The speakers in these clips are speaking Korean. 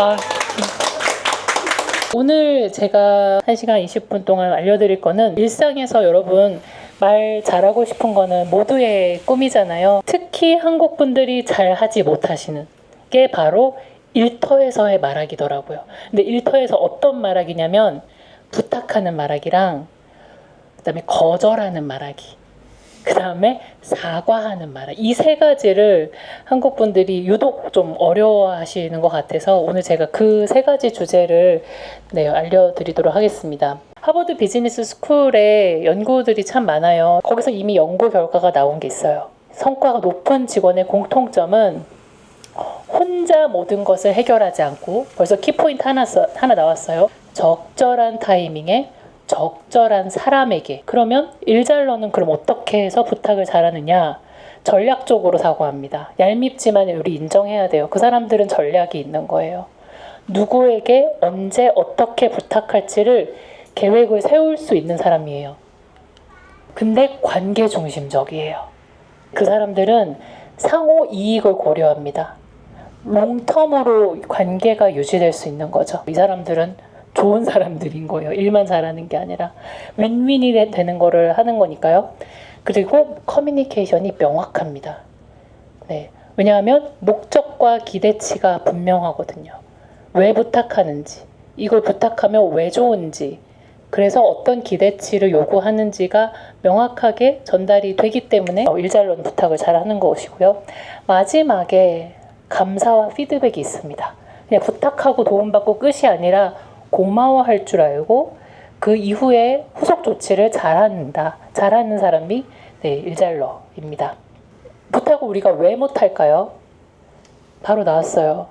아, 오늘 제가 1시간 20분 동안 알려드릴 거는 일상에서 여러분 말 잘하고 싶은 거는 모두의 꿈이잖아요. 특히 한국 분들이 잘 하지 못하시는 게 바로 일터에서의 말하기더라고요. 근데 일터에서 어떤 말하기냐면 부탁하는 말하기랑 그다음에 거절하는 말하기, 그다음에 사과하는 말하기, 이 세 가지를 한국 분들이 유독 좀 어려워하시는 것 같아서 오늘 제가 그 세 가지 주제를 알려드리도록 하겠습니다. 하버드 비즈니스 스쿨에 연구들이 참 많아요. 거기서 이미 연구 결과가 나온 게 있어요. 성과가 높은 직원의 공통점은 혼자 모든 것을 해결하지 않고, 벌써 키포인트 하나 나왔어요. 적절한 타이밍에 적절한 사람에게. 그러면 일잘러는 그럼 어떻게 해서 부탁을 잘하느냐? 전략적으로 사고합니다. 얄밉지만 우리 인정해야 돼요. 그 사람들은 전략이 있는 거예요. 누구에게 언제 어떻게 부탁할지를 계획을 세울 수 있는 사람이에요. 근데 관계 중심적이에요. 그 사람들은 상호 이익을 고려합니다. 롱텀으로 관계가 유지될 수 있는 거죠. 이 사람들은 좋은 사람들인 거예요. 일만 잘하는 게 아니라 윈윈이 되는 거를 하는 거니까요. 그리고 커뮤니케이션이 명확합니다. 네. 왜냐하면 목적과 기대치가 분명하거든요. 왜 부탁하는지, 이걸 부탁하면 왜 좋은지, 그래서 어떤 기대치를 요구하는지가 명확하게 전달이 되기 때문에 일잘로는 부탁을 잘하는 것이고요. 마지막에 감사와 피드백이 있습니다. 그냥 부탁하고 도움받고 끝이 아니라 고마워할 줄 알고 그 이후에 후속 조치를 잘하는 사람이 일잘러입니다. 부탁을 우리가 왜 못할까요? 바로 나왔어요.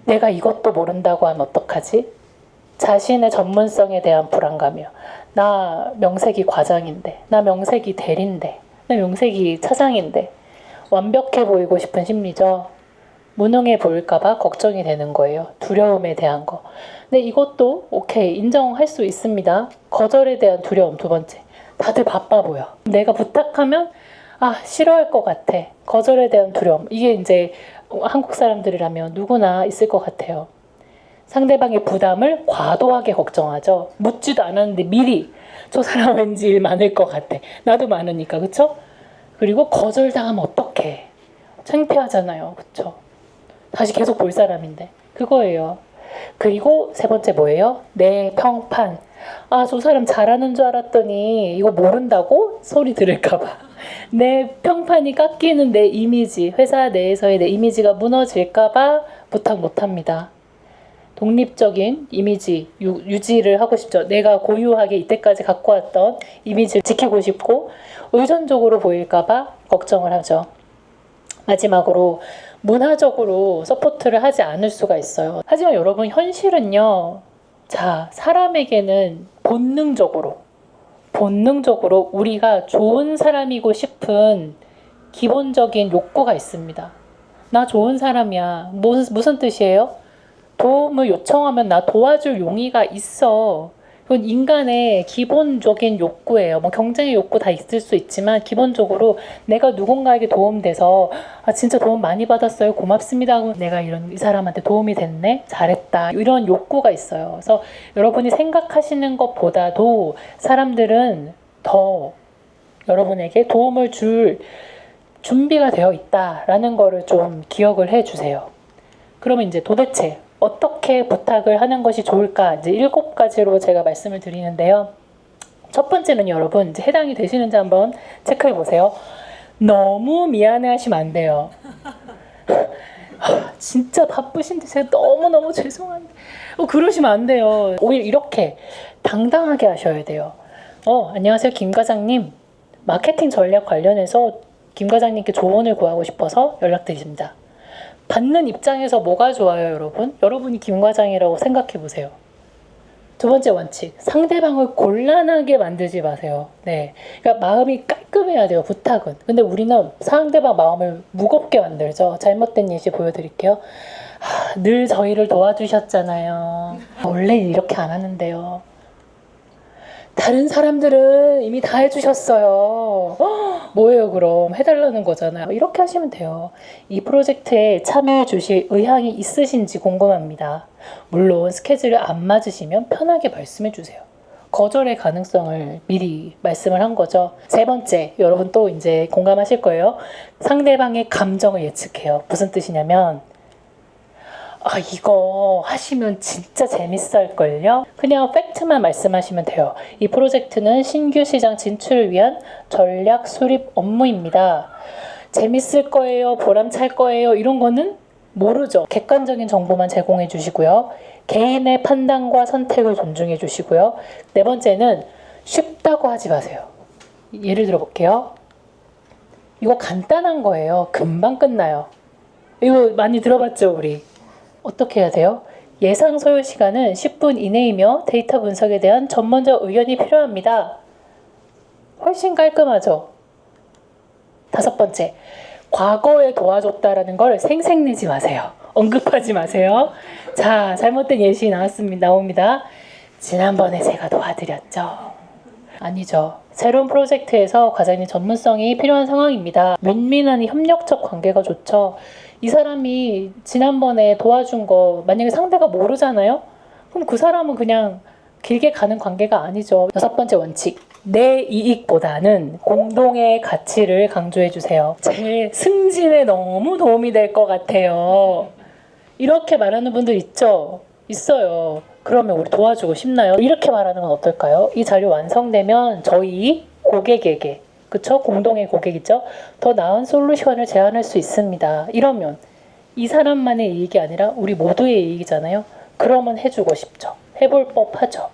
내가 이것도 모른다고 하면 어떡하지? 자신의 전문성에 대한 불안감이요. 나 명색이 과장인데, 나 명색이 대리인데, 나 명색이 차장인데, 완벽해 보이고 싶은 심리죠. 무능해 보일까봐 걱정이 되는 거예요. 두려움에 대한 거. 근데 이것도 오케이, 인정할 수 있습니다. 거절에 대한 두려움, 두 번째. 다들 바빠 보여. 내가 부탁하면 싫어할 것 같아. 거절에 대한 두려움. 이게 이제 한국 사람들이라면 누구나 있을 것 같아요. 상대방의 부담을 과도하게 걱정하죠. 묻지도 않았는데 미리 저 사람 왠지 일 많을 것 같아. 나도 많으니까, 그쵸? 그리고 거절당하면 어떡해. 창피하잖아요, 그쵸? 다시 계속 볼 사람인데. 그거예요. 그리고 세 번째 뭐예요? 내 평판. 저 사람 잘하는 줄 알았더니 이거 모른다고? 소리 들을까봐. 내 평판이 깎이는 내 이미지, 회사 내에서의 내 이미지가 무너질까봐 부탁 못합니다. 독립적인 이미지 유지를 하고 싶죠. 내가 고유하게 이때까지 갖고 왔던 이미지를 지키고 싶고 의존적으로 보일까봐 걱정을 하죠. 마지막으로 문화적으로 서포트를 하지 않을 수가 있어요. 하지만 여러분, 현실은요. 사람에게는 본능적으로 우리가 좋은 사람이고 싶은 기본적인 욕구가 있습니다. 나 좋은 사람이야. 무슨 뜻이에요? 도움을 요청하면 나 도와줄 용의가 있어. 그건 인간의 기본적인 욕구예요. 경쟁의 욕구 다 있을 수 있지만 기본적으로 내가 누군가에게 도움돼서 진짜 도움 많이 받았어요. 고맙습니다 하고 내가 이 사람한테 도움이 됐네. 잘했다. 이런 욕구가 있어요. 그래서 여러분이 생각하시는 것보다도 사람들은 더 여러분에게 도움을 줄 준비가 되어 있다라는 거를 좀 기억을 해주세요. 그러면 이제 도대체 어떻게 부탁을 하는 것이 좋을까? 이제 7가지로 제가 말씀을 드리는데요. 첫 번째는 여러분, 이제 해당이 되시는지 한번 체크해 보세요. 너무 미안해 하시면 안 돼요. 진짜 바쁘신데 제가 너무너무 죄송한데. 그러시면 안 돼요. 오히려 이렇게 당당하게 하셔야 돼요. 안녕하세요, 김 과장님. 마케팅 전략 관련해서 김 과장님께 조언을 구하고 싶어서 연락드립니다. 받는 입장에서 뭐가 좋아요, 여러분? 여러분이 김 과장이라고 생각해 보세요. 두 번째 원칙, 상대방을 곤란하게 만들지 마세요. 네, 그러니까 마음이 깔끔해야 돼요, 부탁은. 근데 우리는 상대방 마음을 무겁게 만들죠. 잘못된 예시 보여드릴게요. 늘 저희를 도와주셨잖아요. 원래 이렇게 안 하는데요. 다른 사람들은 이미 다 해주셨어요. 뭐예요 그럼? 해달라는 거잖아요. 이렇게 하시면 돼요. 이 프로젝트에 참여해 주실 의향이 있으신지 궁금합니다. 물론 스케줄이 안 맞으시면 편하게 말씀해 주세요. 거절의 가능성을 미리 말씀을 한 거죠. 세 번째, 여러분 또 이제 공감하실 거예요. 상대방의 감정을 예측해요. 무슨 뜻이냐면 이거 하시면 진짜 재밌을걸요? 그냥 팩트만 말씀하시면 돼요. 이 프로젝트는 신규 시장 진출을 위한 전략 수립 업무입니다. 재밌을 거예요? 보람찰 거예요? 이런 거는 모르죠. 객관적인 정보만 제공해 주시고요. 개인의 판단과 선택을 존중해 주시고요. 네 번째는 쉽다고 하지 마세요. 예를 들어 볼게요. 이거 간단한 거예요. 금방 끝나요. 이거 많이 들어봤죠, 우리? 어떻게 해야 돼요? 예상 소요 시간은 10분 이내이며 데이터 분석에 대한 전문적 의견이 필요합니다. 훨씬 깔끔하죠? 다섯 번째, 과거에 도와줬다라는 걸 생색내지 마세요. 언급하지 마세요. 자, 잘못된 예시 나옵니다. 지난번에 제가 도와드렸죠. 아니죠. 새로운 프로젝트에서 과장님 전문성이 필요한 상황입니다. 면밀한 협력적 관계가 좋죠. 이 사람이 지난번에 도와준 거 만약에 상대가 모르잖아요? 그럼 그 사람은 그냥 길게 가는 관계가 아니죠. 여섯 번째 원칙. 내 이익보다는 공동의 가치를 강조해 주세요. 제 승진에 너무 도움이 될 것 같아요. 이렇게 말하는 분들 있죠? 있어요. 그러면 우리 도와주고 싶나요? 이렇게 말하는 건 어떨까요? 이 자료 완성되면 저희 고객에게, 그쵸? 공동의 고객이죠? 더 나은 솔루션을 제안할 수 있습니다. 이러면 이 사람만의 이익이 아니라 우리 모두의 이익이잖아요. 그러면 해주고 싶죠. 해볼 법하죠.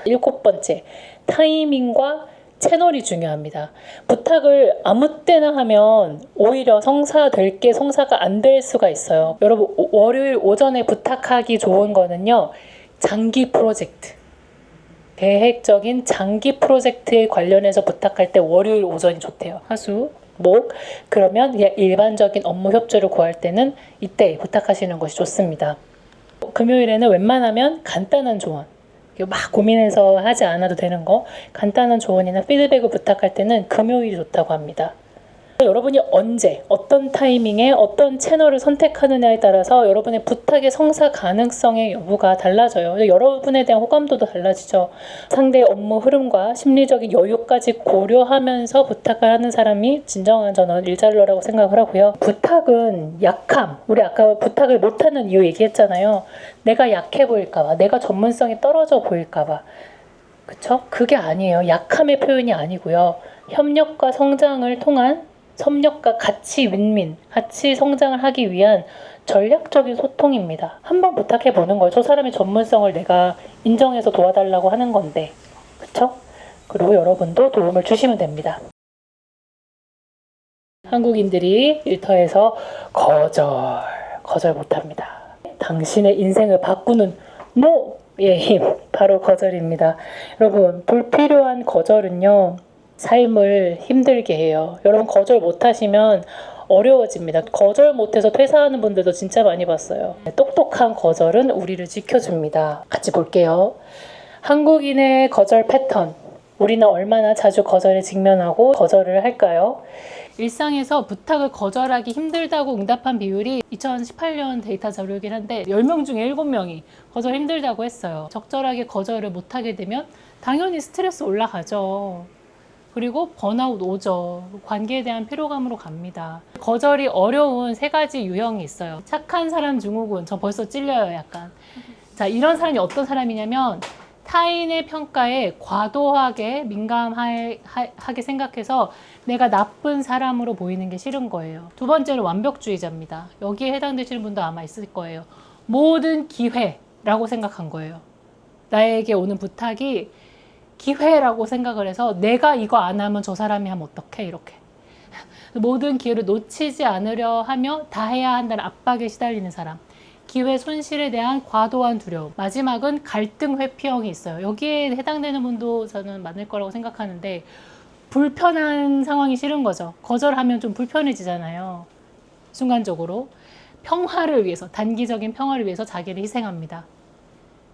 일곱 번째, 타이밍과 채널이 중요합니다. 부탁을 아무 때나 하면 오히려 성사될 게 성사가 안 될 수가 있어요. 여러분, 월요일 오전에 부탁하기 좋은 거는요, 장기 프로젝트, 계획적인 장기 프로젝트에 관련해서 부탁할 때 월요일 오전이 좋대요. 화수, 목. 그러면 그냥 일반적인 업무 협조를 구할 때는 이때 부탁하시는 것이 좋습니다. 금요일에는 웬만하면 간단한 조언, 막 고민해서 하지 않아도 되는 거, 간단한 조언이나 피드백을 부탁할 때는 금요일이 좋다고 합니다. 여러분이 언제, 어떤 타이밍에 어떤 채널을 선택하느냐에 따라서 여러분의 부탁의 성사 가능성의 여부가 달라져요. 여러분에 대한 호감도도 달라지죠. 상대의 업무 흐름과 심리적인 여유까지 고려하면서 부탁을 하는 사람이 진정한 저는 일잘러라고 생각을 하고요. 부탁은 약함, 우리 아까 부탁을 못하는 이유 얘기했잖아요. 내가 약해 보일까봐, 내가 전문성이 떨어져 보일까봐. 그쵸? 그게 아니에요. 약함의 표현이 아니고요. 협력과 성장을 통한 협력과 같이 윈윈, 같이 성장을 하기 위한 전략적인 소통입니다. 한번 부탁해 보는 거예요. 저 사람의 전문성을 내가 인정해서 도와달라고 하는 건데, 그쵸? 그리고 여러분도 도움을 주시면 됩니다. 한국인들이 일터에서 거절 못합니다. 당신의 인생을 바꾸는 노의 힘, 바로 거절입니다. 여러분, 불필요한 거절은요, 삶을 힘들게 해요. 여러분, 거절 못하시면 어려워집니다. 거절 못해서 퇴사하는 분들도 진짜 많이 봤어요. 똑똑한 거절은 우리를 지켜줍니다. 같이 볼게요. 한국인의 거절 패턴. 우리는 얼마나 자주 거절에 직면하고 거절을 할까요? 일상에서 부탁을 거절하기 힘들다고 응답한 비율이 2018년 데이터 자료이긴 한데 10명 중에 7명이 거절 힘들다고 했어요. 적절하게 거절을 못하게 되면 당연히 스트레스 올라가죠. 그리고 번아웃 오죠. 관계에 대한 피로감으로 갑니다. 거절이 어려운 3가지 유형이 있어요. 착한 사람 증후군. 저 벌써 찔려요, 약간. 자, 이런 사람이 어떤 사람이냐면 타인의 평가에 과도하게 민감하게 생각해서 내가 나쁜 사람으로 보이는 게 싫은 거예요. 두 번째는 완벽주의자입니다. 여기에 해당되시는 분도 아마 있을 거예요. 모든 기회라고 생각한 거예요. 나에게 오는 부탁이 기회라고 생각을 해서 내가 이거 안 하면 저 사람이 하면 어떡해, 이렇게. 모든 기회를 놓치지 않으려 하며 다 해야 한다는 압박에 시달리는 사람. 기회 손실에 대한 과도한 두려움. 마지막은 갈등 회피형이 있어요. 여기에 해당되는 분도 저는 많을 거라고 생각하는데 불편한 상황이 싫은 거죠. 거절하면 좀 불편해지잖아요. 순간적으로. 평화를 위해서, 단기적인 평화를 위해서 자기를 희생합니다.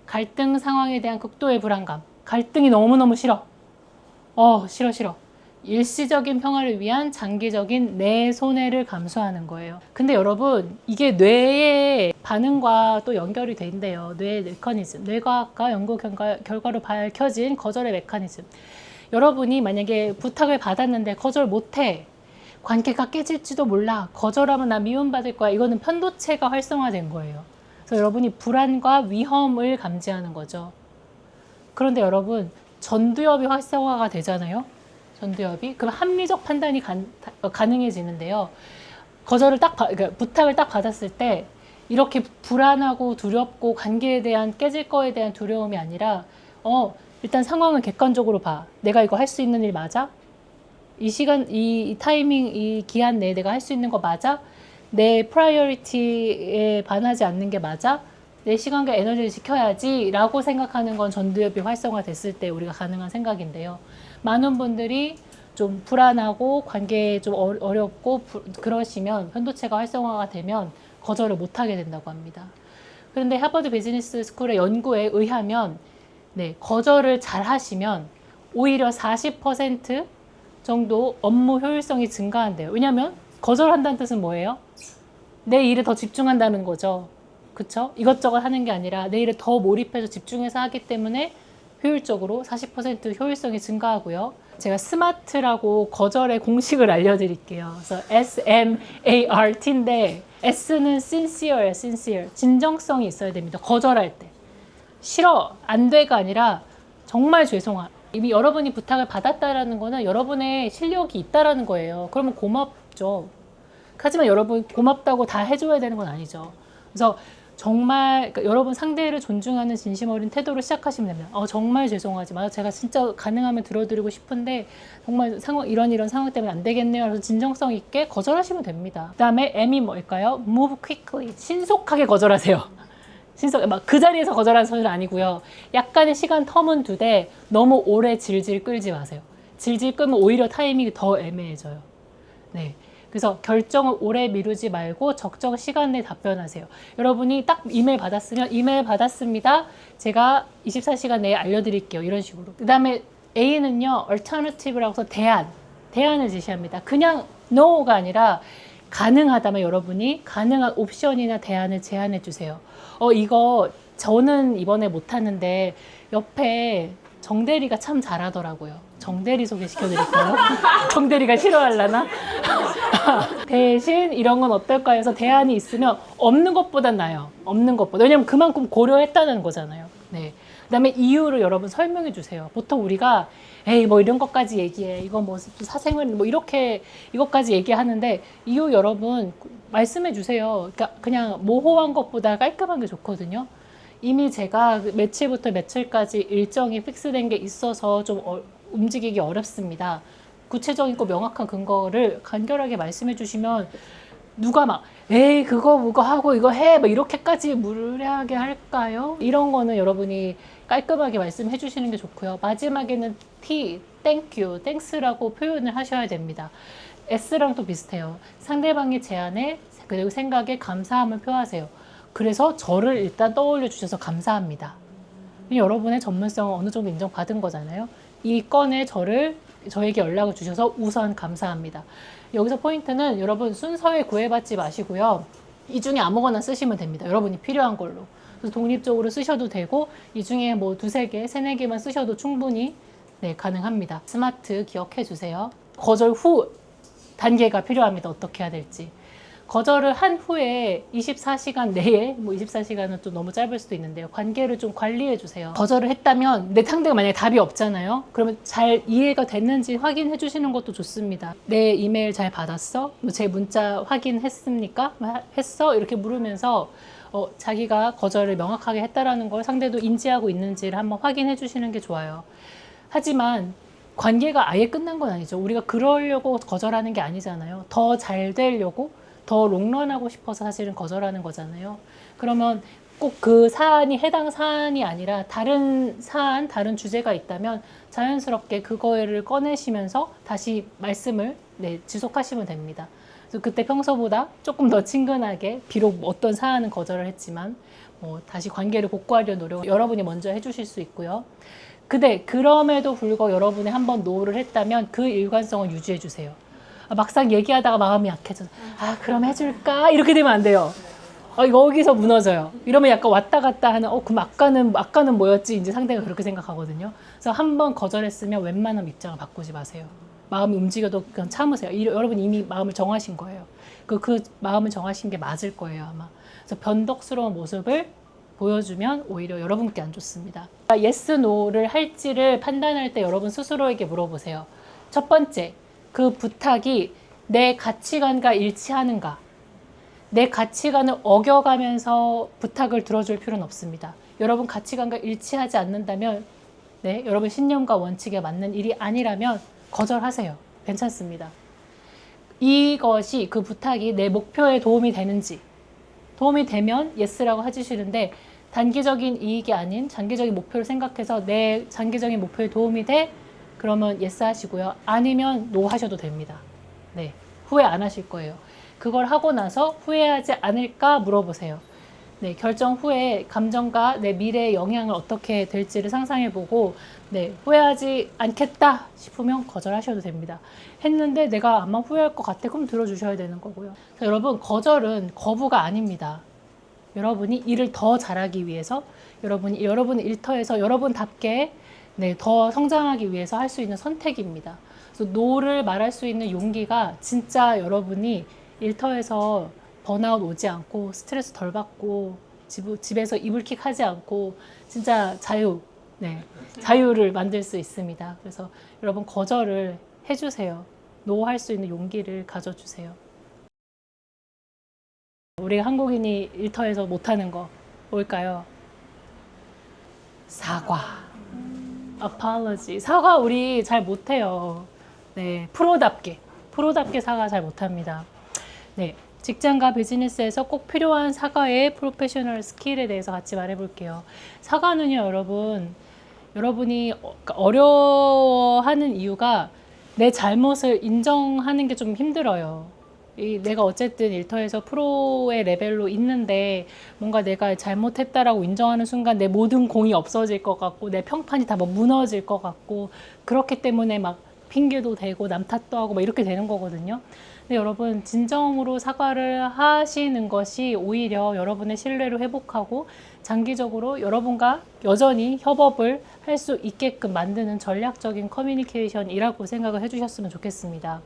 갈등 상황에 대한 극도의 불안감. 갈등이 너무너무 싫어. 싫어, 싫어. 일시적인 평화를 위한 장기적인 내 손해를 감수하는 거예요. 근데 여러분, 이게 뇌의 반응과 또 연결이 돼 있는데요. 뇌의 메커니즘, 뇌과학과 연구 결과로 밝혀진 거절의 메커니즘. 여러분이 만약에 부탁을 받았는데 거절 못해. 관계가 깨질지도 몰라. 거절하면 나 미움받을 거야. 이거는 편도체가 활성화된 거예요. 그래서 여러분이 불안과 위험을 감지하는 거죠. 그런데 여러분, 전두엽이 활성화가 되잖아요. 전두엽이. 그럼 합리적 판단이 가능해지는데요. 그러니까 부탁을 딱 받았을 때 이렇게 불안하고 두렵고 관계에 대한 깨질 거에 대한 두려움이 아니라 일단 상황을 객관적으로 봐. 내가 이거 할 수 있는 일 맞아? 이 시간, 이 타이밍, 이 기한 내에 내가 할 수 있는 거 맞아? 내 프라이어리티에 반하지 않는 게 맞아? 내 시간과 에너지를 지켜야지 라고 생각하는 건 전두엽이 활성화됐을 때 우리가 가능한 생각인데요. 많은 분들이 좀 불안하고 관계에 좀 어렵고 그러시면 편도체가 활성화가 되면 거절을 못하게 된다고 합니다. 그런데 하버드 비즈니스 스쿨의 연구에 의하면 거절을 잘 하시면 오히려 40% 정도 업무 효율성이 증가한대요. 왜냐하면 거절한다는 뜻은 뭐예요? 내 일에 더 집중한다는 거죠. 그쵸? 이것저것 하는 게 아니라 내 일에 더 몰입해서 집중해서 하기 때문에 효율적으로 40% 효율성이 증가하고요. 제가 스마트라고 거절의 공식을 알려드릴게요. 그래서 SMART인데 S는 sincere예요. sincere. 진정성이 있어야 됩니다. 거절할 때. 싫어, 안 돼가 아니라 정말 죄송합니다. 이미 여러분이 부탁을 받았다라는 거는 여러분의 실력이 있다라는 거예요. 그러면 고맙죠. 하지만 여러분 고맙다고 다 해줘야 되는 건 아니죠. 그래서 정말 여러분 상대를 존중하는 진심 어린 태도로 시작하시면 됩니다. 정말 죄송하지만 제가 진짜 가능하면 들어드리고 싶은데 정말 이런 상황 때문에 안 되겠네요. 그래서 진정성 있게 거절하시면 됩니다. 그 다음에 M이 뭘까요? Move quickly. 신속하게 거절하세요. 그 자리에서 거절하는 소리는 아니고요. 약간의 시간 텀은 두되 너무 오래 질질 끌지 마세요. 질질 끌면 오히려 타이밍이 더 애매해져요. 그래서 결정을 오래 미루지 말고 적정 시간 내에 답변하세요. 여러분이 딱 이메일 받았으면 이메일 받았습니다. 제가 24시간 내에 알려드릴게요. 이런 식으로. 그 다음에 A는요. alternative라고 해서 대안을 제시합니다. 그냥 no가 아니라 가능하다면 여러분이 가능한 옵션이나 대안을 제안해 주세요. 이거 저는 이번에 못하는데 옆에 정대리가 참 잘하더라고요. 정대리 소개시켜드릴까요? 정대리가 싫어하려나? 대신 이런 건 어떨까 해서 대안이 있으면 없는 것보단 나아요. 없는 것보다. 왜냐면 그만큼 고려했다는 거잖아요. 그 다음에 이유를 여러분 설명해 주세요. 보통 우리가 에이 뭐 이런 것까지 얘기해. 이거 뭐 사생활 뭐 이렇게 이것까지 얘기하는데 이유 여러분 말씀해 주세요. 그러니까 그냥 모호한 것보다 깔끔한 게 좋거든요. 이미 제가 며칠부터 며칠까지 일정이 픽스된 게 있어서 좀 움직이기 어렵습니다. 구체적이고 명확한 근거를 간결하게 말씀해 주시면 누가 막 에이 그거 하고 이거 해 뭐 이렇게까지 무례하게 할까요? 이런 거는 여러분이 깔끔하게 말씀해 주시는 게 좋고요. 마지막에는 T, thank you, thanks라고 표현을 하셔야 됩니다. S랑 또 비슷해요. 상대방의 제안에 그리고 생각에 감사함을 표하세요. 그래서 저를 일단 떠올려 주셔서 감사합니다. 여러분의 전문성은 어느 정도 인정받은 거잖아요. 이 건에 저에게 연락을 주셔서 우선 감사합니다. 여기서 포인트는 여러분 순서에 구애받지 마시고요. 이 중에 아무거나 쓰시면 됩니다. 여러분이 필요한 걸로. 그래서 독립적으로 쓰셔도 되고 이 중에 뭐 2-3개, 3-4개만 쓰셔도 충분히 가능합니다. 스마트 기억해 주세요. 거절 후 단계가 필요합니다. 어떻게 해야 될지. 거절을 한 후에 24시간 내에, 뭐 24시간은 또 너무 짧을 수도 있는데요. 관계를 좀 관리해 주세요. 거절을 했다면 내 상대가 만약에 답이 없잖아요. 그러면 잘 이해가 됐는지 확인해 주시는 것도 좋습니다. 내 이메일 잘 받았어? 제 문자 확인했습니까? 했어? 이렇게 물으면서 자기가 거절을 명확하게 했다라는 걸 상대도 인지하고 있는지를 한번 확인해 주시는 게 좋아요. 하지만 관계가 아예 끝난 건 아니죠. 우리가 그러려고 거절하는 게 아니잖아요. 더 잘 되려고 더 롱런하고 싶어서 사실은 거절하는 거잖아요. 그러면 꼭 그 사안이 해당 사안이 아니라 다른 사안, 다른 주제가 있다면 자연스럽게 그거를 꺼내시면서 다시 말씀을 지속하시면 됩니다. 그래서 그때 평소보다 조금 더 친근하게 비록 어떤 사안은 거절을 했지만 다시 관계를 복구하려는 노력 여러분이 먼저 해주실 수 있고요. 근데 그럼에도 불구하고 여러분이 한번 노를 했다면 그 일관성을 유지해 주세요. 막상 얘기하다가 마음이 약해져서 그럼 해줄까? 이렇게 되면 안 돼요. 여기서 무너져요. 이러면 약간 왔다 갔다 하는 그럼 아까는 뭐였지? 이제 상대가 그렇게 생각하거든요. 그래서 한번 거절했으면 웬만하면 입장을 바꾸지 마세요. 마음이 움직여도 그냥 참으세요. 여러분 이미 마음을 정하신 거예요. 그 마음을 정하신 게 맞을 거예요, 아마. 그래서 변덕스러운 모습을 보여주면 오히려 여러분께 안 좋습니다. yes, no를 할지를 판단할 때 여러분 스스로에게 물어보세요. 첫 번째, 그 부탁이 내 가치관과 일치하는가? 내 가치관을 어겨가면서 부탁을 들어줄 필요는 없습니다. 여러분 가치관과 일치하지 않는다면, 여러분 신념과 원칙에 맞는 일이 아니라면 거절하세요. 괜찮습니다. 이것이 그 부탁이 내 목표에 도움이 되는지, 도움이 되면 yes라고 해주시는데 단기적인 이익이 아닌 장기적인 목표를 생각해서 내 장기적인 목표에 도움이 돼? 그러면 yes 하시고요. 아니면 no 하셔도 됩니다. 후회 안 하실 거예요. 그걸 하고 나서 후회하지 않을까 물어보세요. 결정 후에 감정과 내 미래의 영향을 어떻게 될지를 상상해보고 후회하지 않겠다 싶으면 거절하셔도 됩니다. 했는데 내가 아마 후회할 것 같아. 그럼 들어주셔야 되는 거고요. 여러분 거절은 거부가 아닙니다. 여러분이 일을 더 잘하기 위해서 여러분의 일터에서 여러분답게 더 성장하기 위해서 할 수 있는 선택입니다. 그래서 노를 말할 수 있는 용기가 진짜 여러분이 일터에서 번아웃 오지 않고 스트레스 덜 받고 집에서 이불킥 하지 않고 진짜 자유를 만들 수 있습니다. 그래서 여러분 거절을 해주세요. 노 할 수 있는 용기를 가져주세요. 우리 한국인이 일터에서 못하는 거 뭘까요? 사과. apology. 사과 우리 잘 못해요. 프로답게 사과 잘 못합니다. 직장과 비즈니스에서 꼭 필요한 사과의 프로페셔널 스킬에 대해서 같이 말해볼게요. 사과는요, 여러분이 어려워하는 이유가 내 잘못을 인정하는 게 좀 힘들어요. 내가 어쨌든 일터에서 프로의 레벨로 있는데 뭔가 내가 잘못했다라고 인정하는 순간 내 모든 공이 없어질 것 같고 내 평판이 다 무너질 것 같고 그렇기 때문에 막 핑계도 대고 남 탓도 하고 막 이렇게 되는 거거든요. 근데 여러분 진정으로 사과를 하시는 것이 오히려 여러분의 신뢰를 회복하고 장기적으로 여러분과 여전히 협업을 할 수 있게끔 만드는 전략적인 커뮤니케이션이라고 생각을 해주셨으면 좋겠습니다.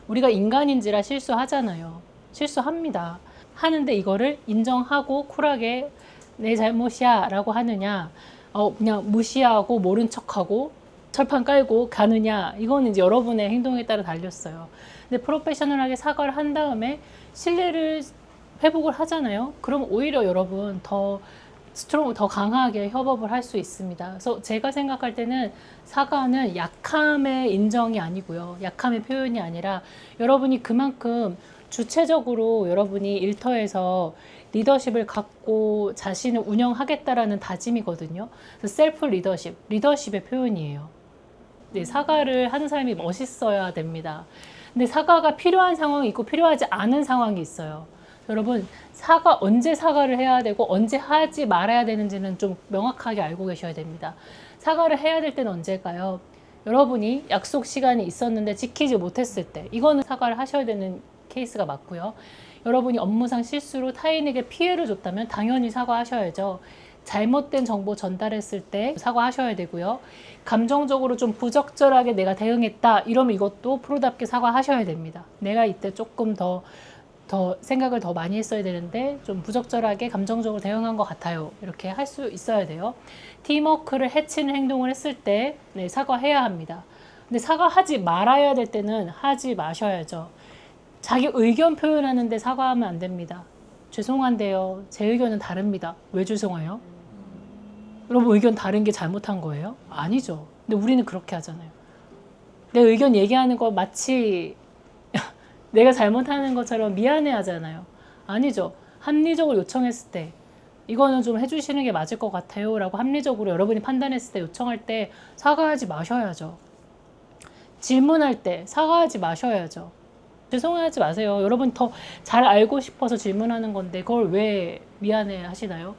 우리가 인간인지라 실수하잖아요. 실수합니다. 하는데 이거를 인정하고 쿨하게 내 잘못이야 라고 하느냐, 그냥 무시하고 모른 척하고 철판 깔고 가느냐, 이거는 이제 여러분의 행동에 따라 달렸어요. 근데 프로페셔널하게 사과를 한 다음에 신뢰를 회복을 하잖아요. 그럼 오히려 여러분 더 강하게 협업을 할 수 있습니다. 그래서 제가 생각할 때는 사과는 약함의 인정이 아니고요. 약함의 표현이 아니라 여러분이 그만큼 주체적으로 여러분이 일터에서 리더십을 갖고 자신을 운영하겠다라는 다짐이거든요. 그래서 셀프 리더십의 표현이에요. 사과를 하는 사람이 멋있어야 됩니다. 근데 사과가 필요한 상황이 있고 필요하지 않은 상황이 있어요. 여러분 언제 사과를 해야 되고 언제 하지 말아야 되는지는 좀 명확하게 알고 계셔야 됩니다. 사과를 해야 될 때는 언제일까요? 여러분이 약속 시간이 있었는데 지키지 못했을 때, 이거는 사과를 하셔야 되는 케이스가 맞고요. 여러분이 업무상 실수로 타인에게 피해를 줬다면 당연히 사과하셔야죠. 잘못된 정보 전달했을 때 사과하셔야 되고요. 감정적으로 좀 부적절하게 내가 대응했다 이러면 이것도 프로답게 사과하셔야 됩니다. 내가 이때 조금 더 생각을 더 많이 했어야 되는데 좀 부적절하게 감정적으로 대응한 것 같아요. 이렇게 할 수 있어야 돼요. 팀워크를 해치는 행동을 했을 때 사과해야 합니다. 근데 사과하지 말아야 될 때는 하지 마셔야죠. 자기 의견 표현하는데 사과하면 안 됩니다. 죄송한데요. 제 의견은 다릅니다. 왜 죄송해요? 여러분 의견 다른 게 잘못한 거예요? 아니죠. 근데 우리는 그렇게 하잖아요. 내 의견 얘기하는 거 마치 내가 잘못하는 것처럼 미안해 하잖아요. 아니죠. 합리적으로 요청했을 때 이거는 좀 해주시는 게 맞을 것 같아요 라고 합리적으로 여러분이 판단했을 때 요청할 때 사과하지 마셔야죠. 질문할 때 사과하지 마셔야죠. 죄송하지 마세요. 여러분 더 잘 알고 싶어서 질문하는 건데 그걸 왜 미안해 하시나요?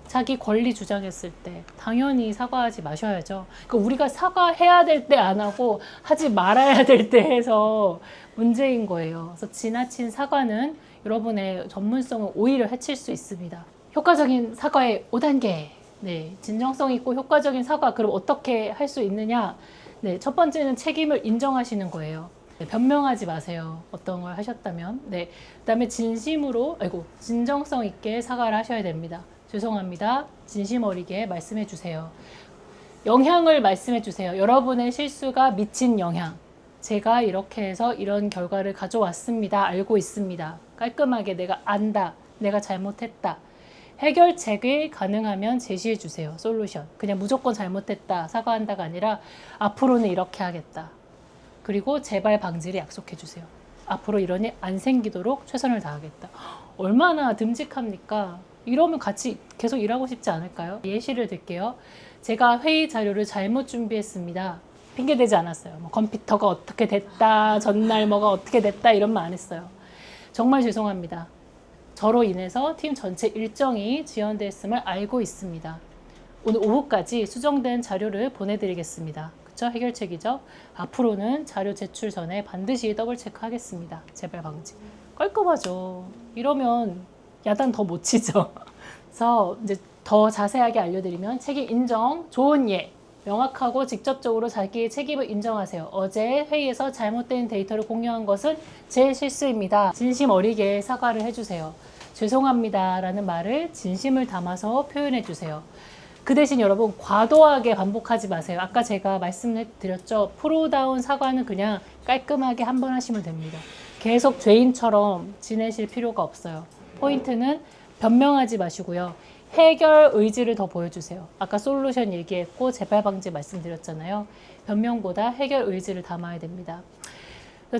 자기 권리 주장했을 때 당연히 사과하지 마셔야죠. 그러니까 우리가 사과해야 될 때 안 하고 하지 말아야 될 때 해서 문제인 거예요. 그래서 지나친 사과는 여러분의 전문성을 오히려 해칠 수 있습니다. 효과적인 사과의 5단계. 네, 진정성 있고 효과적인 사과. 그럼 어떻게 할 수 있느냐? 네, 첫 번째는 책임을 인정하시는 거예요. 네, 변명하지 마세요. 어떤 걸 하셨다면. 네, 그다음에 진정성 있게 사과를 하셔야 됩니다. 죄송합니다. 진심 어리게 말씀해 주세요. 영향을 말씀해 주세요. 여러분의 실수가 미친 영향. 제가 이렇게 해서 이런 결과를 가져왔습니다. 알고 있습니다. 깔끔하게 내가 안다. 내가 잘못했다. 해결책을 가능하면 제시해 주세요. 솔루션. 그냥 무조건 잘못했다. 사과한다가 아니라 앞으로는 이렇게 하겠다. 그리고 재발 방지를 약속해 주세요. 앞으로 이런 일 안 생기도록 최선을 다하겠다. 얼마나 듬직합니까? 이러면 같이 계속 일하고 싶지 않을까요? 예시를 들게요. 제가 회의 자료를 잘못 준비했습니다. 핑계대지 않았어요. 뭐 컴퓨터가 어떻게 됐다, 전날 뭐가 어떻게 됐다 이런 말 안 했어요. 정말 죄송합니다. 저로 인해서 팀 전체 일정이 지연됐음을 알고 있습니다. 오늘 오후까지 수정된 자료를 보내드리겠습니다. 그쵸? 해결책이죠. 앞으로는 자료 제출 전에 반드시 더블 체크하겠습니다. 재발 방지. 깔끔하죠. 이러면 야단 더 못 치죠. 그래서 이제 더 자세하게 알려드리면 책임 인정, 좋은 예. 명확하고 직접적으로 자기의 책임을 인정하세요. 어제 회의에서 잘못된 데이터를 공유한 것은 제 실수입니다. 진심 어리게 사과를 해주세요. 죄송합니다 라는 말을 진심을 담아서 표현해 주세요. 그 대신 여러분 과도하게 반복하지 마세요. 아까 제가 말씀드렸죠. 프로다운 사과는 그냥 깔끔하게 한 번 하시면 됩니다. 계속 죄인처럼 지내실 필요가 없어요. 포인트는 변명하지 마시고요. 해결 의지를 더 보여주세요. 아까 솔루션 얘기했고 재발 방지 말씀드렸잖아요. 변명보다 해결 의지를 담아야 됩니다.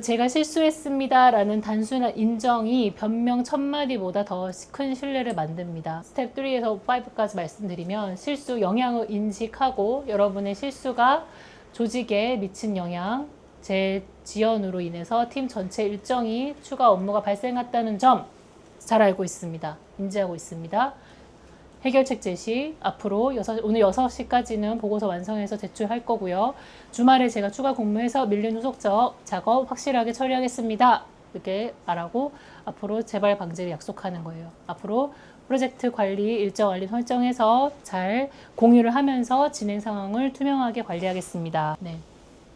제가 실수했습니다 라는 단순한 인정이 변명 1000마디보다 더 큰 신뢰를 만듭니다. 스텝 3에서 5까지 말씀드리면 실수 영향을 인식하고 여러분의 실수가 조직에 미친 영향, 제 지연으로 인해서 팀 전체 일정이 추가 업무가 발생했다는 점 잘 알고 있습니다. 인지하고 있습니다. 해결책 제시 앞으로 오늘 6시까지는 보고서 완성해서 제출할 거고요. 주말에 제가 추가 공무해서 밀린 후속 작업 확실하게 처리하겠습니다. 이렇게 말하고 앞으로 재발 방지를 약속하는 거예요. 앞으로 프로젝트 관리 일정 알림 설정해서 잘 공유를 하면서 진행 상황을 투명하게 관리하겠습니다. 네.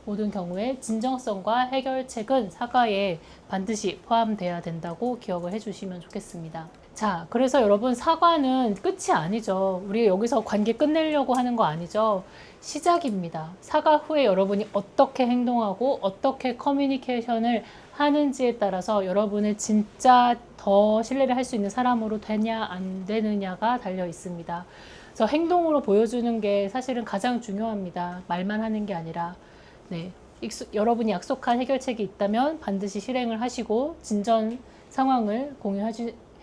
모든 경우에 진정성과 해결책은 사과에 반드시 포함돼야 된다고 기억을 해주시면 좋겠습니다. 자, 그래서 여러분 사과는 끝이 아니죠. 우리 여기서 관계 끝내려고 하는 거 아니죠. 시작입니다. 사과 후에 여러분이 어떻게 행동하고 어떻게 커뮤니케이션을 하는지에 따라서 여러분을 진짜 더 신뢰를 할 수 있는 사람으로 되냐 안 되느냐가 달려 있습니다. 그래서 행동으로 보여주는 게 사실은 가장 중요합니다. 말만 하는 게 아니라. 네, 여러분이 약속한 해결책이 있다면 반드시 실행을 하시고 진전 상황을 공유해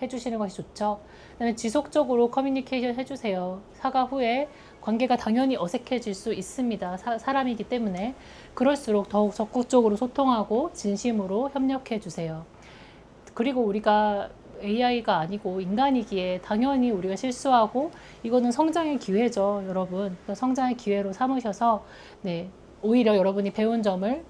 주시는 것이 좋죠. 그다음에 지속적으로 커뮤니케이션 해주세요. 사과 후에 관계가 당연히 어색해질 수 있습니다. 사람이기 때문에 그럴수록 더욱 적극적으로 소통하고 진심으로 협력해 주세요. 그리고 우리가 AI가 아니고 인간이기에 당연히 우리가 실수하고 이거는 성장의 기회죠, 여러분. 성장의 기회로 삼으셔서 네, 오히려 여러분이 배운 점을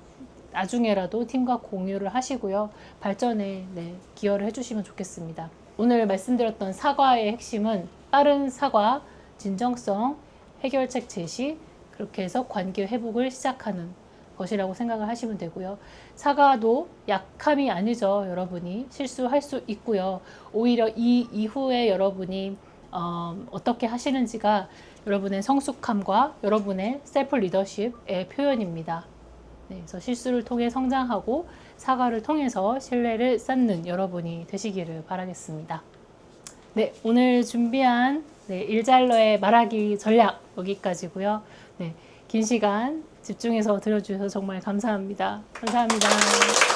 나중에라도 팀과 공유를 하시고요. 발전에 기여를 해주시면 좋겠습니다. 오늘 말씀드렸던 사과의 핵심은 빠른 사과, 진정성, 해결책 제시, 그렇게 해서 관계 회복을 시작하는 것이라고 생각을 하시면 되고요. 사과도 약함이 아니죠. 여러분이 실수할 수 있고요. 오히려 이 이후에 여러분이 어떻게 하시는지가 여러분의 성숙함과 여러분의 셀프 리더십의 표현입니다. 네, 그래서 실수를 통해 성장하고 사과를 통해서 신뢰를 쌓는 여러분이 되시기를 바라겠습니다. 네, 오늘 준비한 일잘러의 말하기 전략 여기까지고요. 네, 긴 시간 집중해서 들어주셔서 정말 감사합니다. 감사합니다.